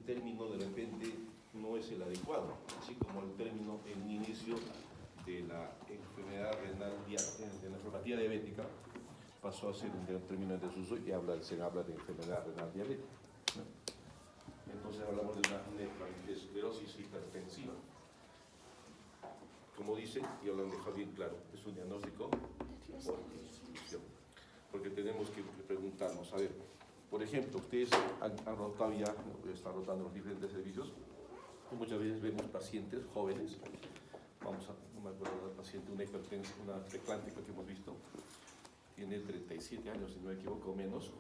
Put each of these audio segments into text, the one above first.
término de repente no es el adecuado, así como el término en inicio de la enfermedad renal de nefropatía diabética pasó a ser un término en desuso y se habla de enfermedad renal diabética, ¿no? Entonces hablamos de una nefroesclerosis hipertensiva. Como dicen, y lo han dejado bien claro, es un diagnóstico por institución. Porque tenemos que preguntarnos, a ver, por ejemplo, ustedes han rotado ya, están rotando los diferentes servicios, y muchas veces vemos pacientes jóvenes, no me acuerdo de la paciente, una preclántica que hemos visto, tiene 37 años, si no me equivoco, menos,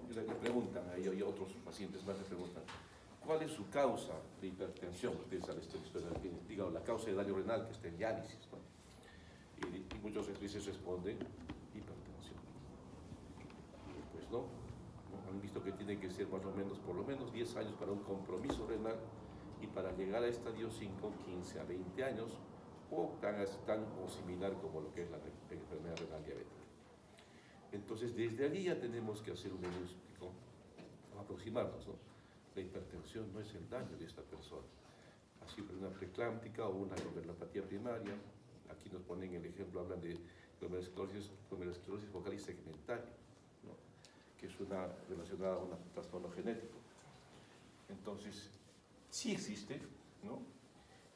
le preguntan, y otros pacientes más le preguntan, ¿cuál es su causa de hipertensión? Ustedes saben, digamos, la causa de daño renal que está en diálisis, ¿no? Y muchos veces responden hipertensión. Pues no, han visto que tiene que ser más o menos, por lo menos 10 años para un compromiso renal y para llegar a estadio 5, 15 a 20 años o tan o similar como lo que es la enfermedad renal diabética. Entonces, desde allí ya tenemos que hacer un diagnóstico, aproximarnos, ¿no? La hipertensión no es el daño de esta persona. Así como una preeclámptica o una glomerulopatía primaria. Aquí nos ponen el ejemplo, hablan de glomerulosclerosis focal y segmentaria, ¿no? Que es relacionada a un trastorno genético. Entonces, sí existe, ¿no?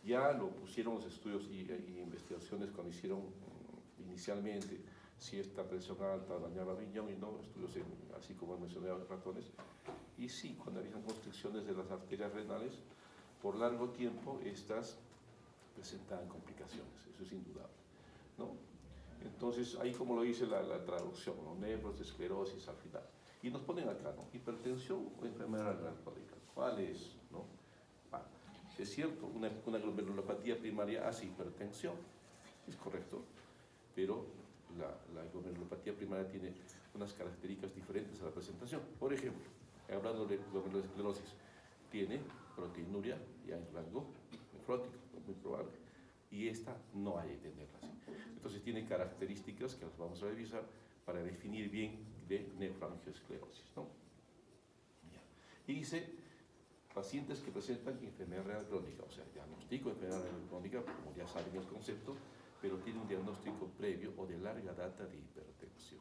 Ya lo pusieron los estudios y investigaciones cuando hicieron inicialmente si esta presión alta dañaba riñón y no, estudios así como mencioné a ratones, y sí, cuando habían constricciones de las arterias renales, por largo tiempo estas presentaban complicaciones, eso es indudable, ¿no? Entonces, ahí como lo dice la traducción, ¿no? Nefroesclerosis al final. Y nos ponen acá, ¿no? Hipertensión o enfermedad renal crónica. ¿Cuál es, no? Es cierto, una glomerulopatía primaria hace hipertensión, es correcto, pero la glomerulopatía primaria tiene unas características diferentes a la presentación. Por ejemplo, hablando de glomerulosclerosis, tiene proteinuria ya en rango nefrótico, muy probable, y esta no hay que tenerla así. Entonces tiene características que las vamos a revisar para definir bien de nefroangiosclerosis, ¿no? Y dice, pacientes que presentan enfermedad renal crónica, o sea, diagnóstico de enfermedad renal crónica, como ya saben el concepto, pero tiene un diagnóstico previo o de larga data de hipertensión.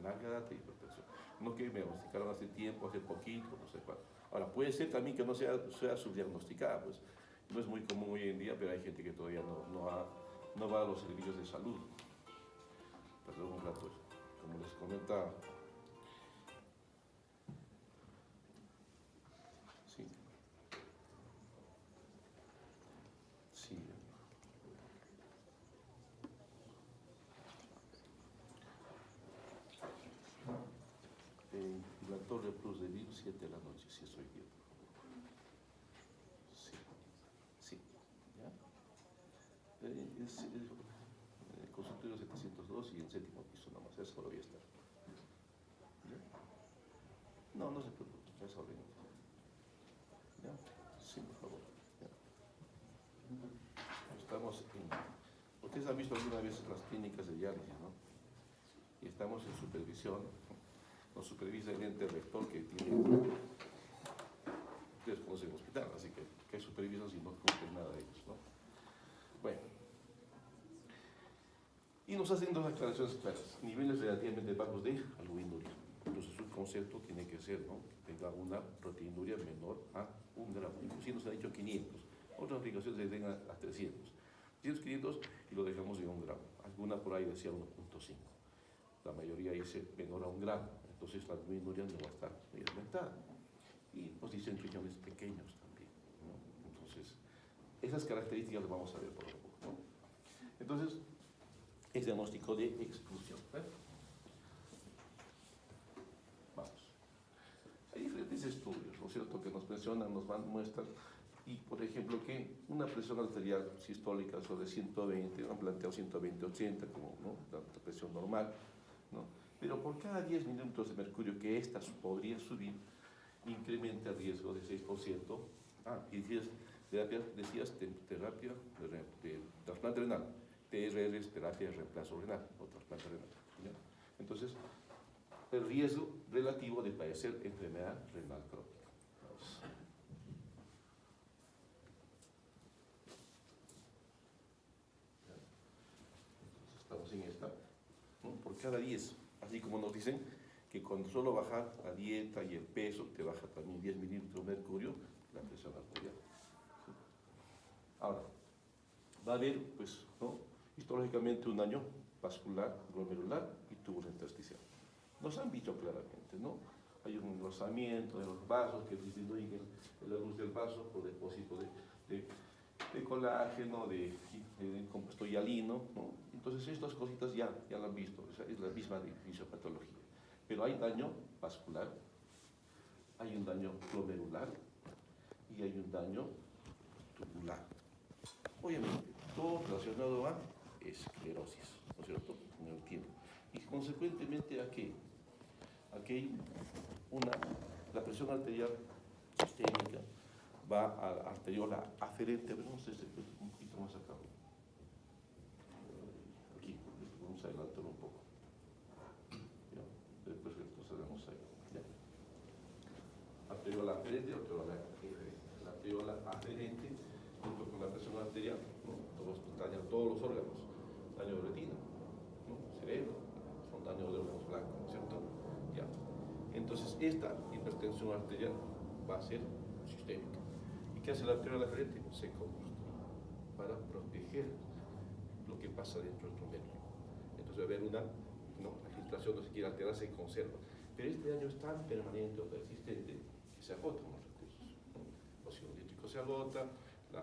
Larga data de hipertensión. No que me diagnosticaron hace tiempo, hace poquito, no sé cuál. Ahora, puede ser también que no sea subdiagnosticada, pues no es muy común hoy en día, pero hay gente que todavía no va a los servicios de salud. Perdón un rato, como les comentaba. La Torre Plus de Vir, 7 de la noche, si soy bien. Sí, ¿ya? Es el consultorio 702 y el 7º piso nomás, eso lo voy a estar. ¿Ya? No se preocupe, ya saben. ¿Ya? Sí, por favor. ¿Ya? Estamos ustedes han visto alguna vez las clínicas de diálisis, ¿no? Y estamos en supervisión. Nos supervisa el ente rector que tiene, ustedes conocen el hospital, así que hay supervisos y no cumplen nada de ellos, ¿no? Bueno, y nos hacen dos aclaraciones claras, niveles relativamente bajos de albuminuria. Entonces su concepto tiene que ser, ¿no?, que tenga una proteinuria menor a 1 gramo, inclusive nos han dicho 500, otras aplicaciones le den a 300, 500 y lo dejamos en 1 gramo, alguna por ahí decía 1.5, la mayoría dice menor a 1 gramo. Entonces la albuminuria no va a estar muy aumentada. Y nos dicen riñones pequeños también, ¿no? Entonces, esas características las vamos a ver por lo poco, ¿no? Entonces, es diagnóstico de exclusión, ¿eh? Vamos. Hay diferentes estudios, ¿no es cierto?, que nos mencionan, muestran, y por ejemplo, que una presión arterial sistólica sobre 120, han planteado 120-80 como, ¿no?, la presión normal, ¿no? Pero por cada 10 milímetros de mercurio que ésta podría subir, incrementa el riesgo de 6%. Y decías terapia de trasplante renal, TRR es terapia de reemplazo renal o trasplante renal, ¿ya? Entonces, el riesgo relativo de padecer enfermedad renal crónica. Estamos en esta, ¿no? Por cada 10, así como nos dicen que con solo bajar la dieta y el peso te baja también 10 milímetros de mercurio la presión arterial. ¿Sí? Ahora, va a haber, pues, ¿no?, histológicamente un daño vascular, glomerular y tubular intersticial. Nos han dicho claramente, ¿no? Hay un engrosamiento de los vasos que disminuyen la luz del vaso por depósito de colágeno, de compuesto hialino, ¿no? Entonces estas cositas ya lo han visto, es la misma fisiopatología. Pero hay daño vascular, hay un daño glomerular y hay un daño tubular. Obviamente, todo relacionado a esclerosis, ¿no es cierto?, en el tiempo. Y consecuentemente, ¿a qué? Aquí hay la presión arterial sistémica va a la arteriola aferente. Vamos a hacer un poquito más acá. Aquí, vamos a adelantarlo un poco. Ya, después procedemos ahí. Ya. Arteriola aferente, la arteriola aferente, junto con la presión arterial, ¿no? Dañan todos los órganos. Daño de retina, ¿no?, cerebro, son daños de órganos blancos, ¿no es cierto? Ya. Entonces, esta hipertensión arterial va a ser sistémica. ¿Y qué hace la arteriola aferente? Se construye para proteger lo que pasa dentro del glomérulo. Entonces va a haber la filtración no se quiere alterar, se conserva. Pero este daño es tan permanente o persistente que se agotan los recursos. El óxido nítrico se agota,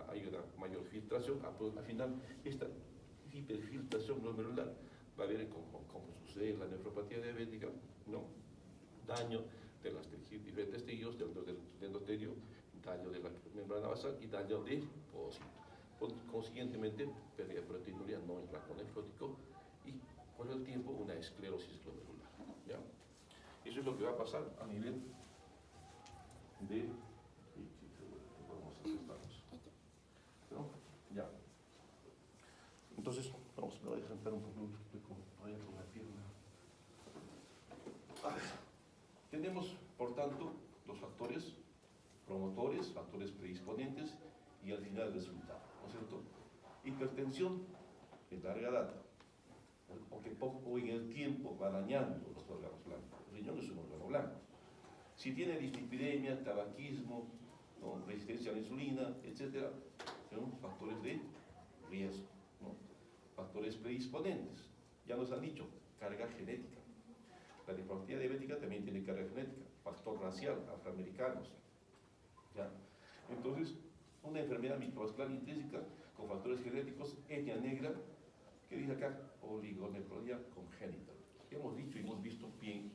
hay una mayor filtración. Al final, esta hiperfiltración glomerular va a haber, como sucede en la nefropatía diabética, ¿no?, daño de las diferentes tejidos del endotelio, daño de la membrana basal y daño del pocito. Consiguientemente, pérdida de proteinuria no en rango nefrótico y con el tiempo una esclerosis glomerular. ¿Ya? Eso es lo que va a pasar a nivel de... ¿No? Ya. Entonces, me voy a sentar un poco con la pierna. Tenemos, por tanto, los factores promotores, factores predisponentes y al final el resultado, ¿no es cierto? Hipertensión de larga data, o que poco en el tiempo va dañando los órganos blancos. El riñón es un órgano blanco. Si tiene dislipidemia, tabaquismo, ¿no?, resistencia a la insulina, etc., son factores de riesgo, ¿no? Factores predisponentes, ya nos han dicho, carga genética. La nefropatía diabética también tiene carga genética, factor racial, afroamericanos. ¿Ya? Entonces, una enfermedad microvascular intrínseca con factores genéticos, etnia negra, que dice acá, oligonefrodia congénita. Hemos dicho y hemos visto bien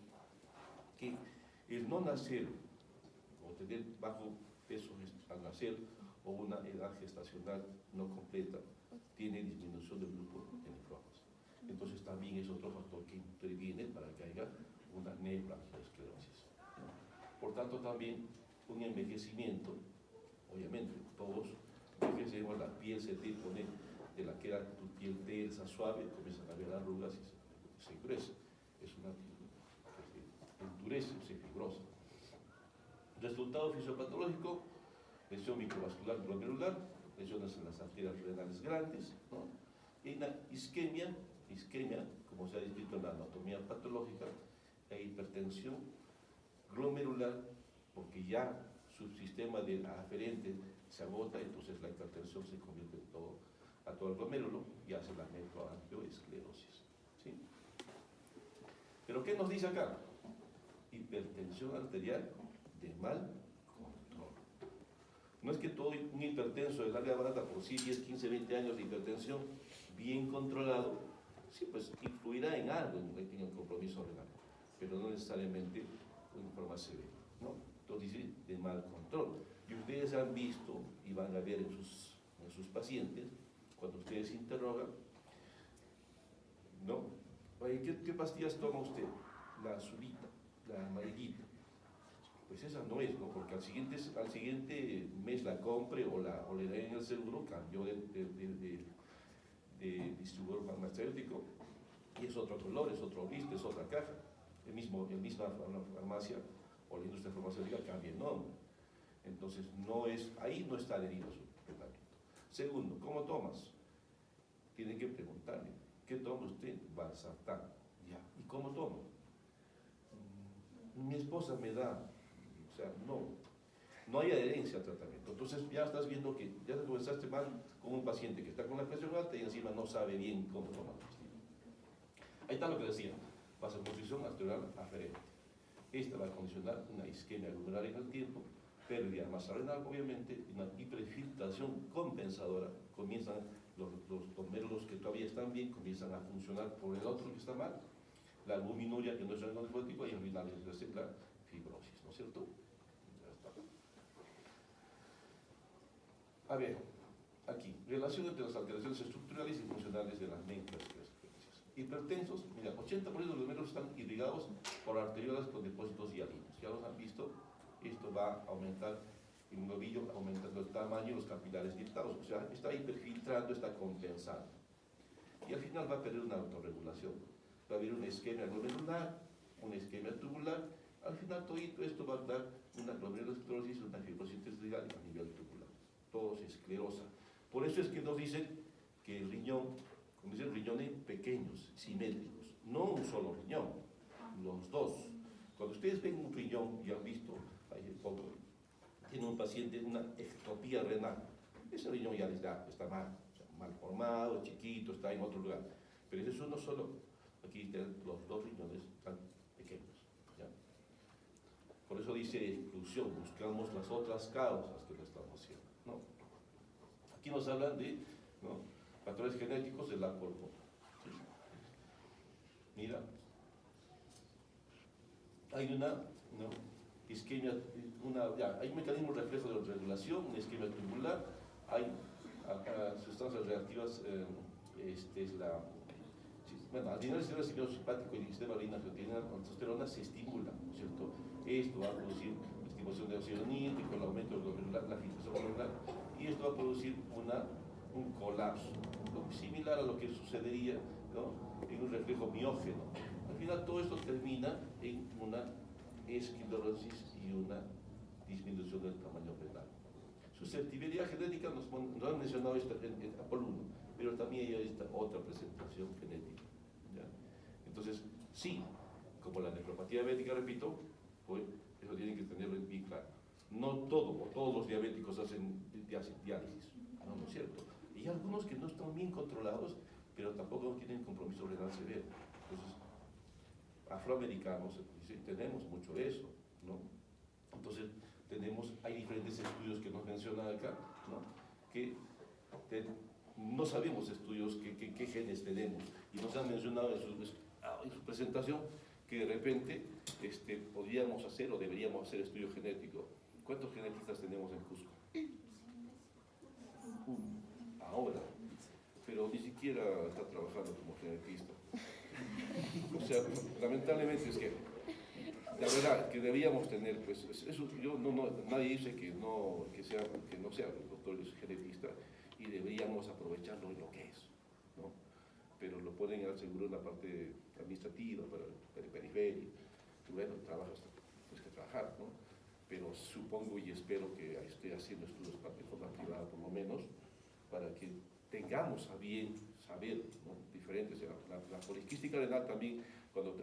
que el no nacer o tener bajo peso al nacer o una edad gestacional no completa tiene disminución del grupo de nefrones. Entonces también es otro factor que interviene para que haya una nefroesclerosis. Por tanto, también un envejecimiento, obviamente, todos envejecemos, la piel se te pone de la que era tu piel tersa, suave, comienzan a haber arrugas y se endurece. Es una piel que se endurece, se fibrosa. Resultado fisiopatológico: lesión microvascular glomerular, lesiones en las arterias renales grandes, ¿no?, y una isquemia, como se ha descrito en la anatomía patológica, e hipertensión glomerular, porque ya su sistema de aferente se agota, entonces la hipertensión se convierte a todo el glomérulo y hace la nefroangioesclerosis. ¿Sí? Pero ¿qué nos dice acá? Hipertensión arterial de mal control. No es que todo un hipertenso de larga data, por sí 10, 15, 20 años de hipertensión bien controlado, sí, pues influirá en algo en el compromiso renal, pero no necesariamente en forma severa, ¿no? Entonces dice de mal control. Y ustedes han visto y van a ver en sus pacientes, cuando ustedes interrogan, ¿no? Oye, ¿qué pastillas toma usted? La azulita, la amarillita. Pues esa no es, ¿no? Porque al siguiente mes la compre o le den en el seguro, cambió de distribuidor farmacéutico y es otro color, es otro liste, es otra caja. el misma farmacia o la industria farmacéutica cambia el nombre. Entonces, ahí no está adherido a su tratamiento. Segundo, ¿cómo tomas? Tienen que preguntarle, ¿qué toma usted? Valsartán. Ya. ¿Y cómo toma? Mi esposa me da, o sea, no hay adherencia al tratamiento. Entonces ya estás viendo que ya comenzaste mal con un paciente que está con la presión alta y encima no sabe bien cómo tomar la pastilla. Ahí está lo que decía, vasoconstricción arterial aferente. Esta va a condicionar una isquemia glomerular en el tiempo, pérdida de masa renal, obviamente, y una hiperfiltración compensadora. Comienzan los glomérulos que todavía están bien, comienzan a funcionar por el otro que está mal, la albuminuria que no es renal nefrótico, y al final es la fibrosis, ¿no es cierto? Ya está. A ver, aquí, relación entre las alteraciones estructurales y funcionales de las frecuencias. Hipertensos, mira, 80% de los glomérulos están irrigados por arteriolas con depósitos hialinos. Ya los han visto, esto va a aumentar en un novillo, aumentando el tamaño de los capilares dilatados, o sea, está hiperfiltrando, está compensando. Y al final va a perder una autorregulación. Va a haber una isquemia glomerular, una isquemia tubular, al final todo esto va a dar una glomerulosclerosis, una fibrosis intersticial a nivel tubular. Todo se esclerosa. Por eso es que nos dicen que el riñón, como dicen, riñones pequeños, simétricos, no un solo riñón, los dos. Cuando ustedes ven un riñón, y han visto, hay poco, tiene un paciente una ectopía renal, ese riñón ya está mal, o sea, mal formado, chiquito, está en otro lugar. Pero ese es uno solo. Aquí están los dos riñones tan pequeños. ¿Ya? Por eso dice exclusión, buscamos las otras causas que lo estamos haciendo, ¿no? Aquí nos hablan de, ¿no?, factores genéticos del la cuerpo. ¿Sí? Mira, hay una isquemia, hay un mecanismo reflejo de regulación, una isquemia tubular, hay sustancias reactivas, adrenal, sistema nervioso simpático y sistema renal, la testosterona se estimulan, ¿no es cierto? Esto va a producir estimulación de óxido nítrico, el aumento del glomerular, la filtración glomerular, y esto va a producir un colapso, similar a lo que sucedería, ¿no?, en un reflejo miógeno. Al final todo esto termina en una esclerosis y una disminución del tamaño renal. Susceptibilidad genética, nos han mencionado esta en Apolo 1, pero también hay esta otra presentación genética. ¿Ya? Entonces, sí, como la nefropatía diabética, repito, pues eso tienen que tenerlo bien claro. No todos los diabéticos hacen diálisis, no es cierto. Y hay algunos que no están bien controlados, pero tampoco tienen compromiso renal severo. Entonces, afroamericanos, tenemos mucho de eso, ¿no? Entonces, hay diferentes estudios que nos mencionan acá, ¿no?, que no sabemos estudios qué genes tenemos, y nos han mencionado en su presentación que de repente podríamos hacer o deberíamos hacer estudio genético. ¿Cuántos genetistas tenemos en Cusco? Ahora, pero ni siquiera está trabajando como genetista. O sea, lamentablemente es que la verdad que deberíamos tener, pues, eso, nadie dice que no sea el doctor es genetista, y deberíamos aprovecharlo en lo que es, ¿no? Pero lo pueden dar seguro en la parte administrativa, para el periferia, y bueno, trabajas, tienes que trabajar, ¿no? Pero supongo y espero que esté haciendo estudios de forma privada, por lo menos, para que tengamos a bien saber, ¿no?, diferentes. La poliquística renal también, cuando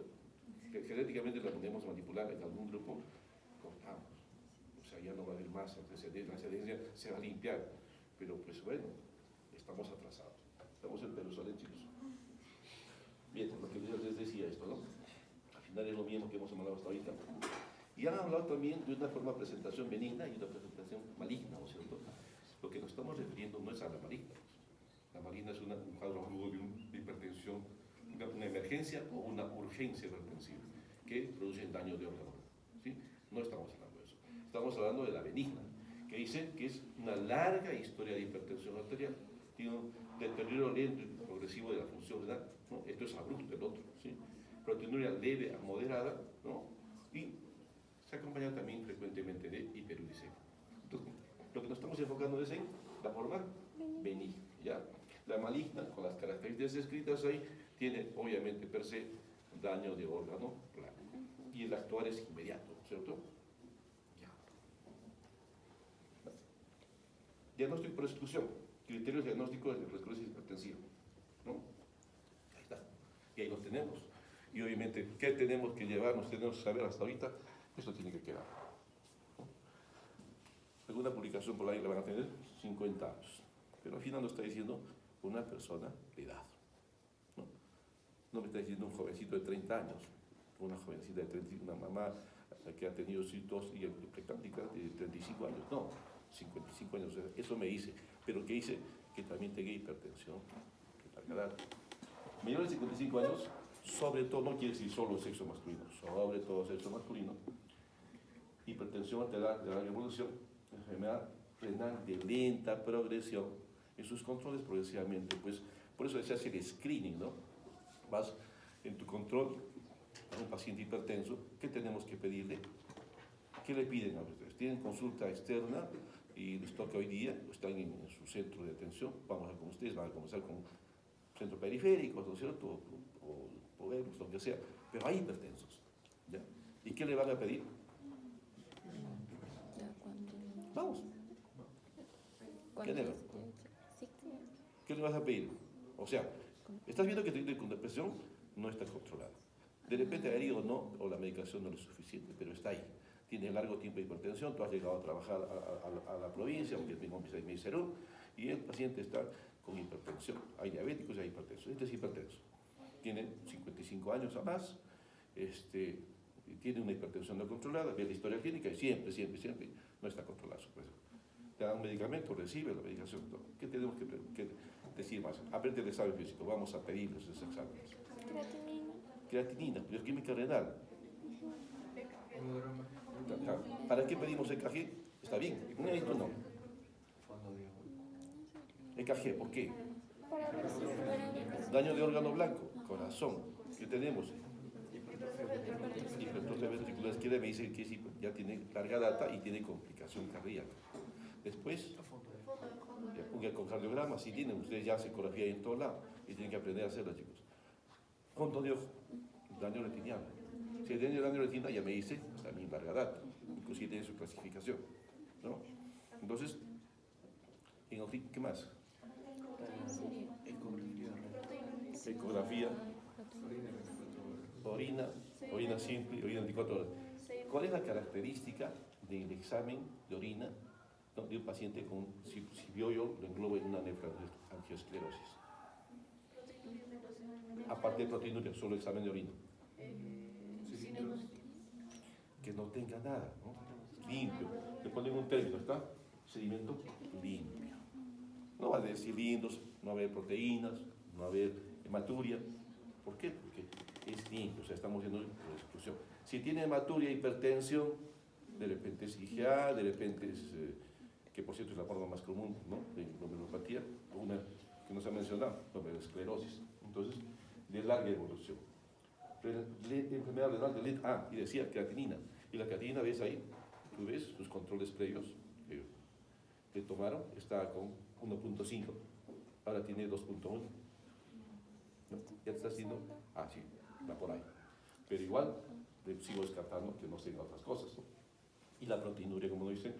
genéticamente la podemos manipular en algún grupo, cortamos. O sea, ya no va a haber más antecedentes, la antecedencia se va a limpiar. Pero pues bueno, estamos atrasados. Estamos en Jerusalén, chicos. Bien, lo que yo les decía esto, ¿no? Al final es lo mismo que hemos hablado hasta ahorita. Y han hablado también de una forma de presentación benigna y una presentación maligna, ¿no es cierto? Lo que nos estamos refiriendo no es a la maligna. La maligna es un cuadro agudo de hipertensión, una emergencia o una urgencia hipertensiva que produce daño de órgano, ¿sí? No estamos hablando de eso. Estamos hablando de la benigna, que dice que es una larga historia de hipertensión arterial, tiene un deterioro lento y progresivo de la función renal, ¿no? Esto es abrupto, el otro, ¿sí? Proteinuria leve a moderada, ¿no? Y se acompaña también frecuentemente de hiperuricemia. Entonces, lo que nos estamos enfocando es en la forma benigna, ¿ya? La maligna, con las características descritas ahí, tiene obviamente per se daño de órgano blanco. Y el actuar es inmediato, ¿cierto? Ya. Diagnóstico por exclusión. Criterios diagnósticos de esclerosis hipertensiva, ¿no? Ahí está. Y ahí los tenemos. Y obviamente, ¿qué tenemos que llevarnos? Tenemos que saber hasta ahorita. Esto tiene que quedar. Alguna publicación por ahí le van a tener 50 años. Pero al final nos está diciendo una persona de edad. No me está diciendo un jovencito de 30 años, una jovencita de 30, una mamá que ha tenido dos y precáptica de 35 años. No, 55 años. Eso me dice. Pero ¿qué dice? Que también tenga hipertensión de larga edad. Menores de 55 años, sobre todo, no quiere decir solo sexo masculino, sobre todo sexo masculino, hipertensión arterial de larga evolución, enfermedad renal de lenta progresión, en sus controles progresivamente, pues por eso se hace el screening, ¿no? Vas en tu control a un paciente hipertenso, ¿qué tenemos que pedirle? ¿Qué le piden a ustedes? Tienen consulta externa y les toca hoy día, están en su centro de atención, vamos a con ustedes, van a comenzar con centros periféricos, ¿no es cierto? O pueblos, lo que sea, pero hay hipertensos, ¿ya? ¿Y qué le van a pedir? Vamos. ¿Qué negro? ¿Qué le vas a pedir? O sea, estás viendo que tu depresión no está controlada. De repente el herido no, o la medicación no es suficiente, pero está ahí. Tiene largo tiempo de hipertensión, tú has llegado a trabajar a la provincia, aunque tengo mi salud, y el paciente está con hipertensión. Hay diabéticos y hay hipertensos. Este es hipertenso. Tiene 55 años o más, tiene una hipertensión no controlada, ve la historia clínica y siempre no está controlada su presión. Te dan un medicamento, recibe la medicación. ¿Qué tenemos que decir más? Aprende el examen físico, vamos a pedirles esos exámenes. Creatinina, bioquímica renal. ¿Para qué pedimos EKG? Está bien, esto no. EKG, ¿por qué? Daño de órgano blanco, corazón. ¿Qué tenemos? Hipertrofia ventricular izquierda, me dice que ya tiene larga data y tiene complicación cardíaca. Después, un ecocardiograma, si tienen, ustedes ya hacen ecografía en todo lado y tienen que aprender a hacerla, chicos. Fondo de ojo, daño retinal. Si tiene daño retinal, ya me dice, también larga data, inclusive tiene su clasificación, ¿no? Entonces, ¿qué más? Ecografía, orina simple, orina 24 horas. ¿Cuál es la característica del examen de orina de un paciente con, si vio yo, lo englobo en una nefroangiosclerosis? Aparte de proteinuria, solo examen de orina. Que no tenga nada, ¿no? Limpio. Le ponen un término, ¿está? Sedimento limpio. No va a haber cilindros, no va a haber proteínas, no va a haber hematuria. ¿Por qué? Porque es limpio, o sea, estamos viendo por exclusión. Si tiene hematuria, hipertensión, de repente es IgA, de repente es, que por cierto es la forma más común, ¿no?, de glomerulopatía, una que nos ha mencionado, glomerulosclerosis. Entonces, de larga evolución. Enfermedad renal de lenta, y decía creatinina. Y la creatinina, ves ahí, tú ves sus controles previos que tomaron, está con 1.5, ahora tiene 2.1. ¿No? Ya está haciendo, sí, va por ahí. Pero igual, sigo descartando que no tenga otras cosas, ¿no? Y la proteinuria, como lo dicen,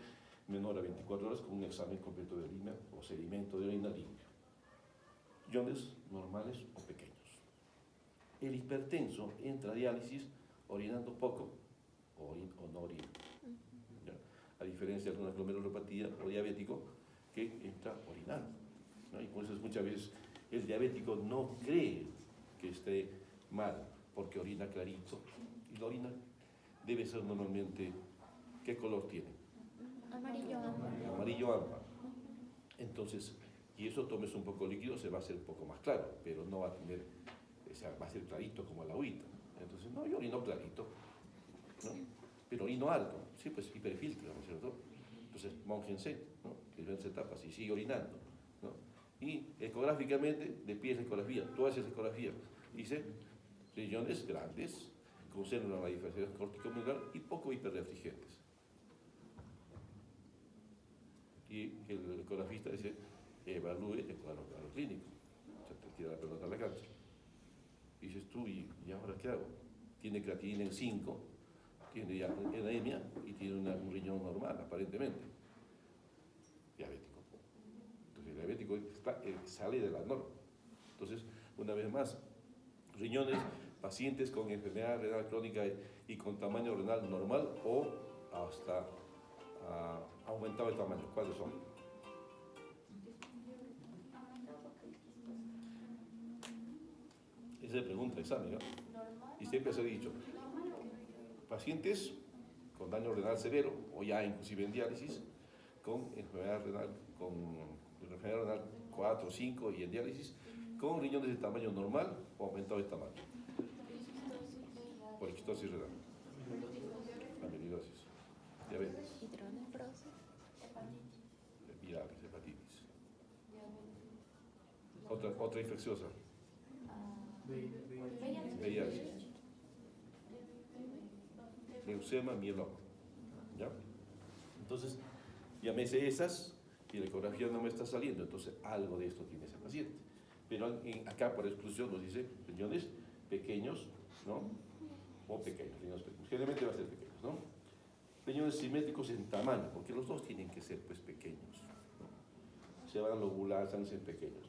menor a 24 horas con un examen completo de orina o sedimento de orina limpio. Iones normales o pequeños. El hipertenso entra a diálisis orinando poco o no orina. ¿Ya? A diferencia de una glomerulopatía o diabético que entra orinando, ¿no? Y por eso muchas veces el diabético no cree que esté mal porque orina clarito. Y la orina debe ser normalmente, ¿qué color tiene? Amarillo ámbar. Amarillo ámbar. Entonces, y eso tomes un poco líquido, se va a hacer un poco más claro, pero no va a tener, o sea, va a ser clarito como la agüita. Entonces, no, yo orino clarito, ¿no? Pero orino alto, sí, pues hiperfiltra, ¿no es cierto? Entonces, mójense, ¿no? Diferentes etapas y sigue orinando, ¿no? Y ecográficamente, de pie es la ecografía, tú haces ecografía, dice, riñones grandes, con célula radiofrecuencia corticomedular y poco hiperrefrigentes. Y el ecografista dice, evalúe el cuadro clínico, o sea, te tira la pelota a la cancha. Y dices tú, ¿y ahora qué hago? Tiene creatinina en 5, tiene ya anemia y tiene un riñón normal, aparentemente. Diabético. Entonces, el diabético sale de la norma. Entonces, una vez más, riñones, pacientes con enfermedad renal crónica y con tamaño renal normal o hasta aumentado el tamaño. ¿Cuáles son? Esa es la pregunta, examen, ¿no? Y siempre se ha dicho, pacientes con daño renal severo o ya inclusive en diálisis, con enfermedad renal 4 o 5 y en diálisis, con riñones de tamaño normal o aumentado de tamaño. Poliquistosis renal, amiloidosis, diabetes, Hidronefrosis. virales, hepatitis. Otra infecciosa, VIH, leucemia, mieloma. ¿Ya? Entonces, llámese esas y la ecografía no me está saliendo, entonces algo de esto tiene ese paciente. Pero acá por exclusión nos dice riñones pequeños, ¿no? O pequeños, riñones pequeños. Generalmente va a ser pequeños, ¿no? Riñones simétricos en tamaño, porque los dos tienen que ser pues pequeños, ¿no? Se van a lobular, van a ser pequeños.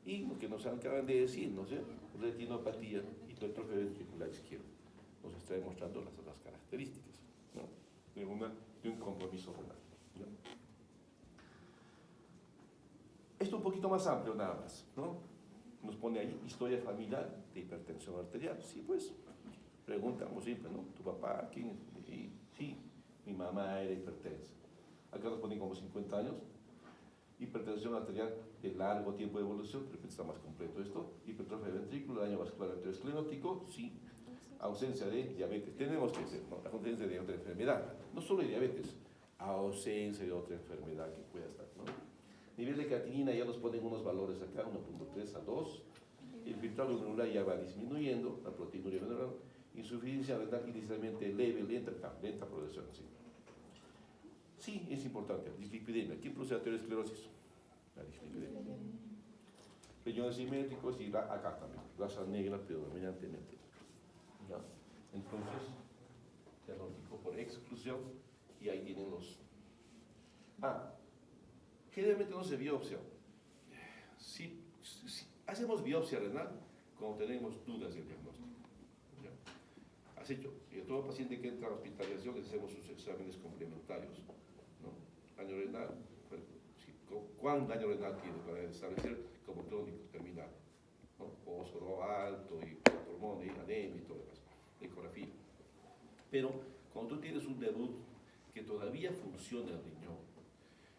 Y lo que nos acaban de decir, ¿no sé? Retinopatía y hipertrofia ventricular izquierda. Nos está demostrando las otras características, ¿no? De un compromiso renal, ¿no? Esto un poquito más amplio nada más, ¿no? Nos pone ahí historia familiar de hipertensión arterial. Sí, pues, preguntamos siempre, ¿no? ¿Tu papá quién? Y, sí, mi mamá era hipertensa. Acá nos ponen como 50 años. Hipertensión arterial de largo tiempo de evolución, de repente está más completo esto. Hipertrofia de ventrículo, daño vascular arteriosclerótico, sí. Ausencia de diabetes. Tenemos que ser, ¿no? Ausencia de otra enfermedad. No solo de diabetes, ausencia de otra enfermedad que pueda estar, ¿no? Nivel de creatinina ya nos ponen unos valores acá, 1.3 a 2. El filtrado glomerular ya va disminuyendo, la proteinuria menor. Insuficiencia renal inicialmente leve, lenta progresión, sí. Sí, es importante. Dislipidemia. ¿Quién produce arteriosclerosis? La dislipidemia. Riñones simétricos y acá también. Raza negra predominantemente. ¿Ya? Entonces, diagnóstico por exclusión y ahí tienen los... generalmente no se biopsia. Si hacemos biopsia renal cuando tenemos dudas del diagnóstico. ¿Ya? Has hecho. Y a todo paciente que entra a hospitalización les hacemos sus exámenes complementarios, ¿no? Daño renal, ¿cuán daño renal tiene para establecer como crónico terminal? ¿No? Fósforo alto y pulmón y anemia y todo lo demás, ecografía. Pero cuando tú tienes un debut que todavía funciona el riñón,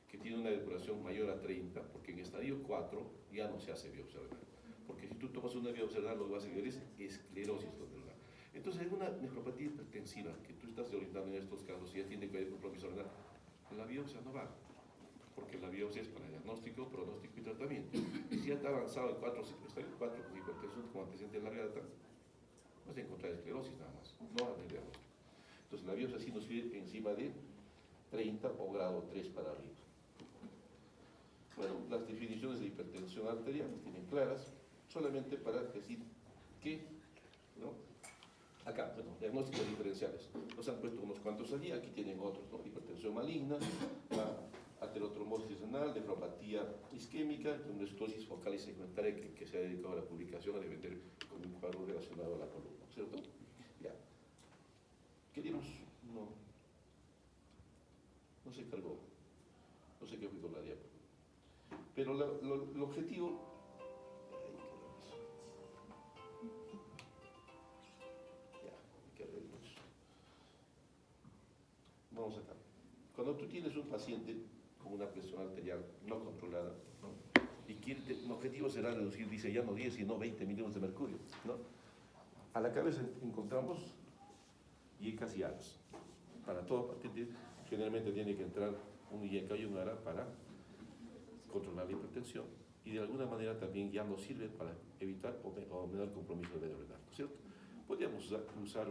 que tiene una depuración mayor a 30, porque en estadio 4 ya no se hace biopsia renal. Porque si tú tomas una biopsia renal, lo que vas a ver es esclerosis glomerular. Entonces, es una nefropatía hipertensiva que tú estás orientando en estos casos y ya tiene que haber compromiso renal. La biopsia no va, porque la biopsia es para diagnóstico, pronóstico y tratamiento. Y si ya está avanzado en 4, estadio 4 con hipertensión como antecedente de larga data, vas a encontrar esclerosis nada más, no va a tener diagnóstico. Entonces, la biopsia sí nos sirve encima de 30 o grado 3 para arriba. Bueno, las definiciones de hipertensión arterial tienen claras, solamente para decir que, ¿no? Acá, bueno, diagnósticos diferenciales. Nos han puesto unos cuantos allí, aquí tienen otros, ¿no? Hipertensión maligna, aterotrombosis renal, nefropatía isquémica, una estosis focal y segmentaria que se ha dedicado a la publicación a defender con un cuadro relacionado a la columna, ¿cierto? Ya. Queríamos, no se cargó, no sé qué fue con la diapositiva. Pero el objetivo, vamos acá. Cuando tú tienes un paciente con una presión arterial no controlada, ¿no? Y el objetivo será reducir, dice ya no 10, sino 20 milímetros de mercurio, ¿no? A la cabeza encontramos IECAS y ARAS. Para todo paciente generalmente tiene que entrar un IECA y un ARA para controlar la hipertensión y de alguna manera también ya nos sirve para evitar o menor compromiso de medio renal, ¿no es cierto? Podríamos usar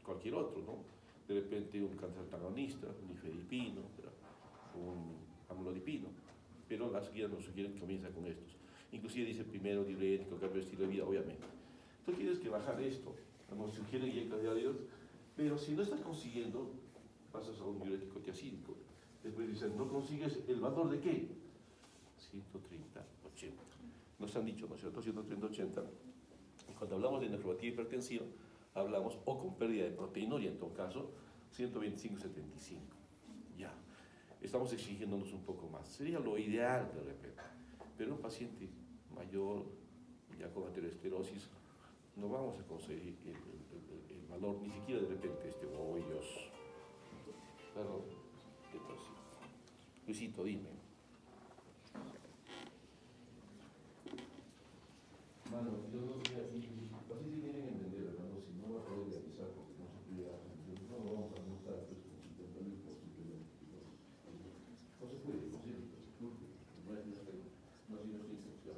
cualquier otro, ¿no? De repente un cancertagonista, un nifedipino, un amlodipino, pero las guías nos sugieren que comienza con estos. Inclusive dice primero diurético, cambio de estilo de vida, obviamente. tú tienes que bajar esto, nos sugieren yecas diarios, pero si no estás consiguiendo, pasas a un diurético tiacídico. Después dicen, ¿no consigues el valor de qué? 130, 80. Nos han dicho, ¿no es cierto? 130, 80. Y cuando hablamos de nefropatía hipertensiva, hablamos o con pérdida de proteinuria, en todo caso, 125, 75. Ya. Estamos exigiéndonos un poco más. Sería lo ideal de repente. Pero un paciente mayor, ya con aterosclerosis, no vamos a conseguir el valor, ni siquiera de repente Dios. Perdón, ¿qué tal? Luisito, dime. Mano, yo no sé, así tienen que entender, hermano, si no va a poder realizar porque no se puede hacer, no lo vamos a montar pues con 50.000 por simplemente. No se puede, no es no es instrucción.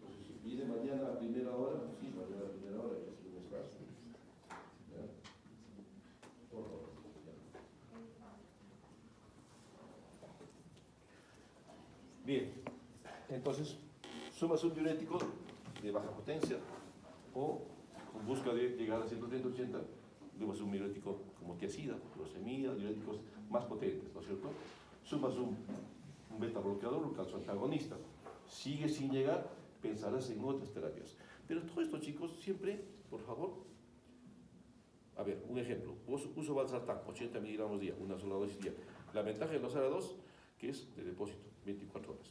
Entonces, si viene mañana a primera hora, sí, mañana a primera hora, y así un espacio. ¿Ya? Por favor. Bien, entonces, sumas un diurético de baja potencia o con busca de llegar a 130-80, sumas un diurético como tiacida, glucosamida, diuréticos más potentes, ¿no es cierto? Sumas un beta bloqueador, un calcio antagonista. Sigue sin llegar, pensarás en otras terapias. Pero todo esto, chicos, siempre, por favor, a ver, un ejemplo, uso valsartán, 80 miligramos día, una sola dosis día. La ventaja de los ARA2, que es de depósito, 24 horas.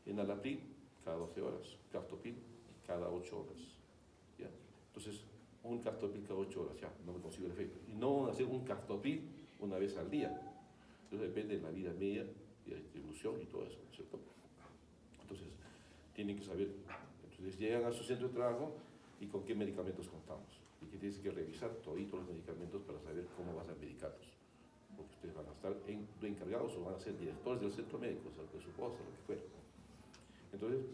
Enalapril, cada 12 horas. Captopril, cada 8 horas. ¿Ya? Entonces, un captopril cada 8 horas, ya, no me consigo el efecto. Y no hacer un captopril una vez al día. Entonces, depende de la vida media, de la distribución y todo eso, ¿no es cierto? Entonces, tienen que saber. Entonces, llegan a su centro de trabajo y con qué medicamentos contamos. Y que tienes que revisar todos los medicamentos para saber cómo vas a medicarlos. Porque ustedes van a estar encargados o van a ser directores del centro médico, o sea, el presupuesto, lo que fuera. Entonces,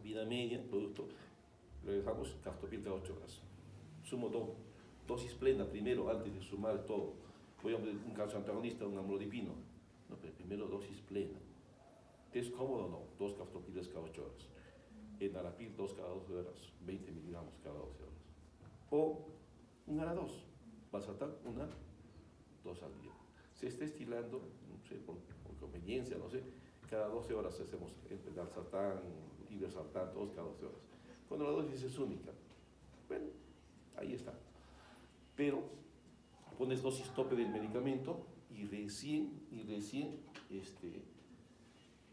vida media, producto, regresamos, captopril cada 8 horas. Sumo dosis plena primero, antes de sumar todo. Voy a un calcio antagonista, un amlodipino. No, pero primero dosis plena. ¿Te es cómodo o no? 2 captopriles cada 8 horas. Enalapril 2 cada 12 horas, 20 miligramos cada 12 horas. O un ARA2, valsartán, 2 al día. Se está estilando, no sé, por conveniencia, no sé, cada 12 horas hacemos entre valsartán, irbesartán, todos cada 12 horas. Cuando la dosis es única, bueno, ahí está. Pero pones dosis tope del medicamento y recién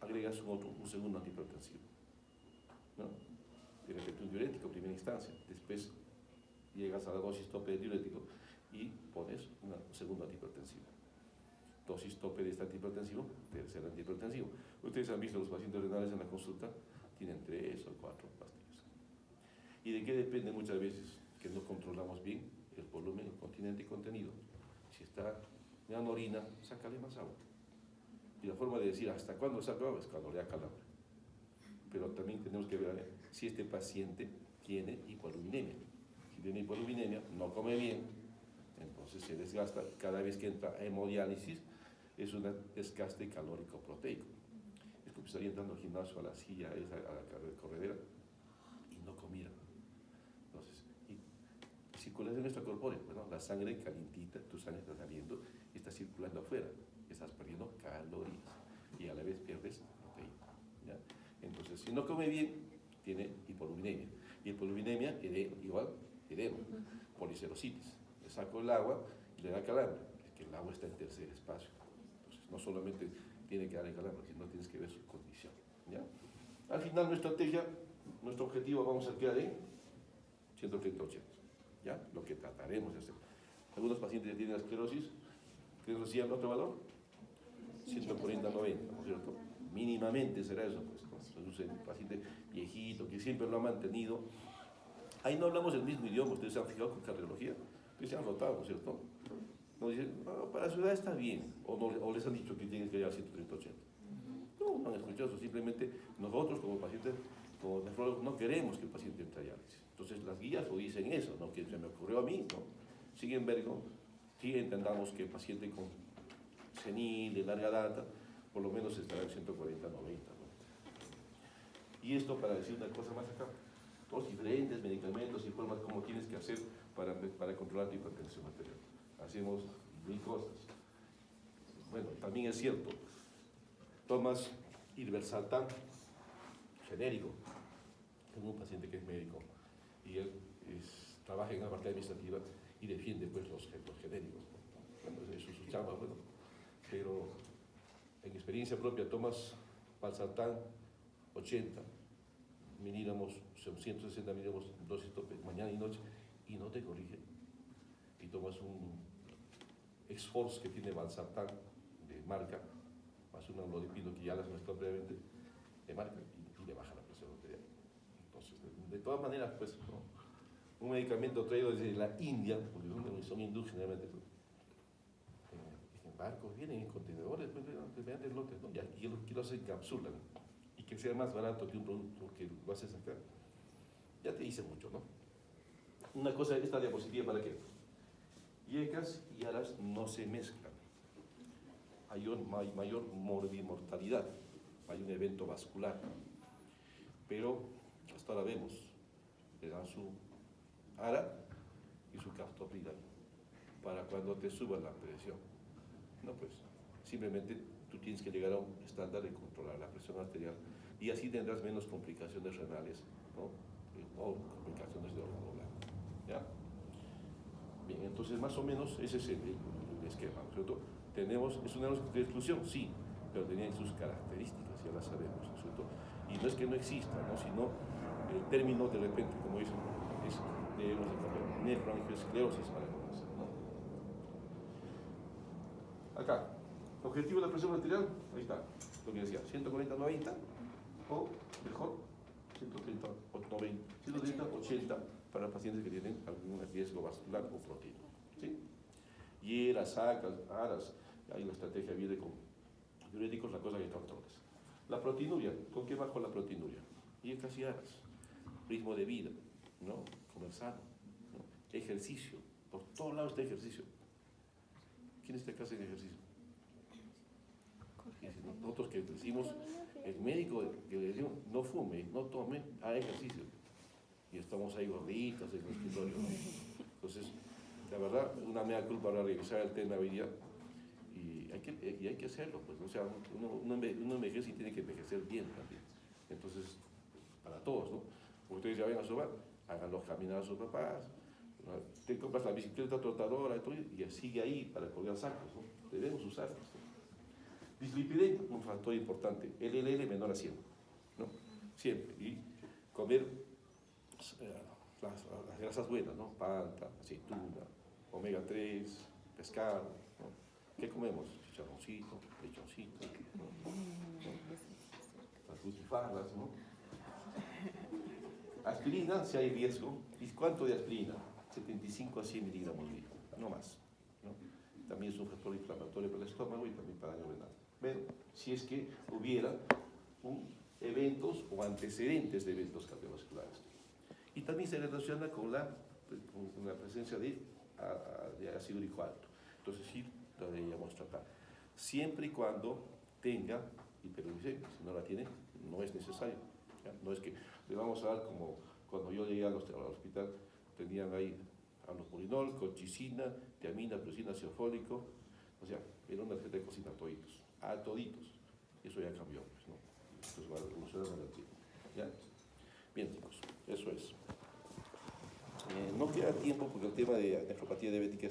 agregas un segundo antihipertensivo, ¿no? De repente un diurético en primera instancia, después llegas a la dosis tope del diurético y pones un segundo antihipertensivo. Dosis tope de este antihipertensivo, tercer antihipertensivo. Ustedes han visto los pacientes renales en la consulta, tienen 3 o 4 pastillas. ¿Y de qué depende muchas veces? Que no controlamos bien el volumen, el continente y contenido. Si está en orina, sácale más agua. Y la forma de decir hasta cuándo saca agua es cuando le da calambre. Pero también tenemos que ver si este paciente tiene hipoaluminemia. Si tiene hipoaluminemia, no come bien, entonces se desgasta. Cada vez que entra a hemodiálisis es un desgaste calórico proteico. Es como si estaría entrando al gimnasio, a la silla, a la corredera y no comiera. Entonces, y circulación extracorpórea, bueno, la sangre calientita, tu sangre está saliendo y está circulando afuera. Estás perdiendo calorías y a la vez pierdes proteína. ¿Ya? Entonces, si no come bien, tiene hipoaluminemia. Y hipoaluminemia igual edema, policerositis. Le saco el agua y le da calambre. Es que el agua está en tercer espacio. Entonces, no solamente tiene que darle calambre, sino tienes que ver su condición. ¿Ya? Al final, nuestra estrategia, nuestro objetivo, vamos a quedar en 130-80. ¿Ya? Lo que trataremos de hacer. Algunos pacientes que tienen esclerosis, ¿qué nos decían otro valor? 140-90, ¿no es cierto? Mínimamente será eso, pues, ¿no? Entonces, un paciente viejito que siempre lo ha mantenido. Ahí no hablamos el mismo idioma, ustedes se han fijado con cardiología, ustedes se han rotado, ¿no es cierto? Nos dicen, para su edad está bien, o les han dicho que tienen que llegar a 130-80. No han escuchado eso, simplemente nosotros como pacientes, como nefrólogos, no queremos que el paciente entre a diálisis. Entonces las guías lo dicen eso, ¿no? Que se me ocurrió a mí, ¿no? Sin embargo, sí entendamos que el paciente con senil, de larga data, por lo menos estará en 140-90, ¿no? Y esto para decir una cosa más acá. los diferentes medicamentos y formas como tienes que hacer para controlar tu hipertensión arterial. Hacemos 1000 cosas. Bueno, también es cierto, tomas Irbesartán genérico. Tengo un paciente que es médico y él trabaja en la parte administrativa y defiende pues los genéricos. Bueno, eso es su chamba, bueno, pero en experiencia propia tomas Valsartán 80 miligramos, son 160 miligramos dosis tope, mañana y noche, y no te corrige. Y tomas un Exforce que tiene Valsartán de marca, más un amlodipino que ya las mezcló previamente, de marca, y le baja la presión arterial. Entonces, de todas maneras, pues, ¿no? Un medicamento traído desde la India, porque son hindúes generalmente, en barcos, vienen en contenedores, pues, vean el lote, ¿no? Y los encapsulan, y que sea más barato que un producto que lo haces acá. Ya te dice mucho, ¿no? Una cosa, esta diapositiva, ¿para qué? IECAS y ARAS no se mezclan. Hay mayor mortalidad, hay un evento vascular, pero hasta ahora vemos, le dan su ARA y su captopril para cuando te suba la presión. No, pues, simplemente tú tienes que llegar a un estándar de controlar la presión arterial y así tendrás menos complicaciones renales, ¿no? O complicaciones de órgano blanco, ¿ya? Bien, entonces más o menos ese es el esquema, ¿no es cierto? ¿Es una de exclusión? Sí, pero tenía sus características, ya las sabemos, ¿no es cierto? Y no es que no exista, ¿no? Sino el término de repente, como dicen, es de nefroangiosclerosis para comenzar, ¿no? Acá, objetivo de la presión arterial, ahí está, lo que decía, 140-90 o mejor, 130-80 para pacientes que tienen algún riesgo vascular o proteína, ¿sí? Y ARAS, ahí la estrategia viene con diuréticos, la cosa que controles. La proteinuria, ¿con qué bajo la proteinuria? Y es casi ARAS, ritmo de vida, ¿no? Comer sano, ¿no? Ejercicio, por todos lados está ejercicio. ¿Quién está acá en ejercicio? Nosotros que decimos, el médico que le decimos, no fume, no tome, haga ejercicio. Y estamos ahí gorditos en el escritorio, ¿no? Entonces, la verdad, una mea culpa para revisar el tema hoy día. Y hay que hacerlo, pues, o sea, uno envejece y tiene que envejecer bien también. Entonces, para todos, ¿no? Porque ustedes ya ven a su bar, háganlos caminar a sus papás, ¿no? Te compras la bicicleta trotadora y sigue ahí para colgar sacos, ¿no? Debemos usarlos, ¿no? Dislipidemia, un factor importante, LLL menor a 100, ¿no? Siempre. Y comer las grasas buenas, ¿no? Palta, aceituna, omega 3, pescado, ¿no? ¿Qué comemos? Chicharroncito, lechoncito, ¿no? Las butifarras, ¿no? Aspirina, si hay riesgo. ¿Y cuánto de aspirina? 75 a 100 miligramos día, no más, ¿no? También es un factor inflamatorio para el estómago y también para el daño renal. Pero si es que hubiera eventos o antecedentes de eventos cardiovasculares. Y también se relaciona con la presencia de ácido úrico alto. Entonces sí, la deberíamos tratar. Siempre y cuando tenga hiperuricemia. Si no la tiene, no es necesario, ¿ya? No es que le vamos a dar como cuando yo llegué al hospital, tenían ahí amlopurinol, colchicina, tiamina, prusina, ácido fólico. O sea, era una receta de cocina a toditos. Eso ya cambió, pues, ¿no? Entonces va a evolucionar en el tiempo, ¿ya? Bien, chicos, eso es. No queda tiempo porque el tema de nefropatía diabética es